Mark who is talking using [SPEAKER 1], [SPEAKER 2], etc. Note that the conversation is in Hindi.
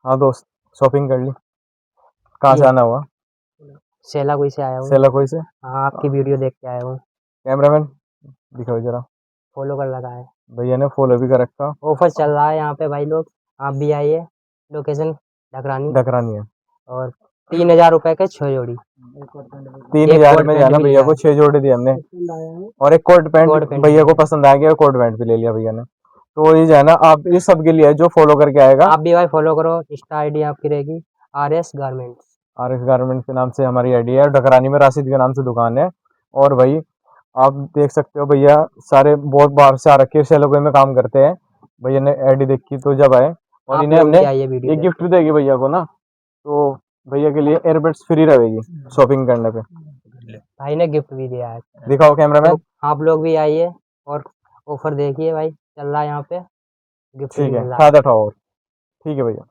[SPEAKER 1] हाँ दोस्त, शॉपिंग कर ली। कहाँ से आना हुआ?
[SPEAKER 2] सेला कोई से आया हूँ।
[SPEAKER 1] सेला कोई से?
[SPEAKER 2] हाँ, आपकी वीडियो देख के आया हूँ।
[SPEAKER 1] कैमरामैन दिखाओ जरा।
[SPEAKER 2] फॉलो कर लगा है।
[SPEAKER 1] भैया ने फॉलो भी कर रखा।
[SPEAKER 2] ऑफर चल रहा है यहाँ पे भाई लोग, आप भी आइए। लोकेशन ढकरानी।
[SPEAKER 1] ढकरानी है।
[SPEAKER 2] और 3,000 रुपए के 6 जोड़ी।
[SPEAKER 1] 3,000
[SPEAKER 2] कोट
[SPEAKER 1] में
[SPEAKER 2] पैंट
[SPEAKER 1] जाना
[SPEAKER 2] भी
[SPEAKER 1] भैया
[SPEAKER 2] लिया
[SPEAKER 1] को
[SPEAKER 2] है।
[SPEAKER 1] 6 जोड़े दिए हमने। और एक कोट पैंट
[SPEAKER 2] कोट पैंट
[SPEAKER 1] भैया
[SPEAKER 2] भी
[SPEAKER 1] को
[SPEAKER 2] है।
[SPEAKER 1] पसंद आ गया, कोट पैंट भी ले लिया भैया ने। तो ये जो है ना, आप ये सबके लिए है जो फॉलो करके आएगा।
[SPEAKER 2] आप भी भाई फॉलो करो, इंस्टा आईडी आपकी रहेगी RS गारमेंट्स।
[SPEAKER 1] RS गारमेंट्स के नाम से हमारी आईडी है, ढकरानी में राशिद के नाम से दुकान है। और भाई आप देख सकते हो भैया, सारे बहुत बाहर से आ रखे हैं, सेलोगे में काम करते हैं। भैया ने आईडी देखी तो जब आए, और
[SPEAKER 2] आप
[SPEAKER 1] इन्हें
[SPEAKER 2] लोग
[SPEAKER 1] हमने
[SPEAKER 2] भी आइए वीडियो
[SPEAKER 1] एक
[SPEAKER 2] देख
[SPEAKER 1] गिफ्ट भी देगी भैया को ना, तो भैया के लिए एयरबड्स फ्री रहेगी शॉपिंग करने पे।
[SPEAKER 2] के। भाई ने गिफ्ट भी दिया है।
[SPEAKER 1] दिखाओ कैमरामैन।
[SPEAKER 2] आप लोग भी आइए और ऑफर देखिए भाई, चल रहा है यहाँ पे, गिफ्ट भी
[SPEAKER 1] ठीक है,
[SPEAKER 2] मिल रहा है।
[SPEAKER 1] फायदा उठाओ। ठीक है भैया।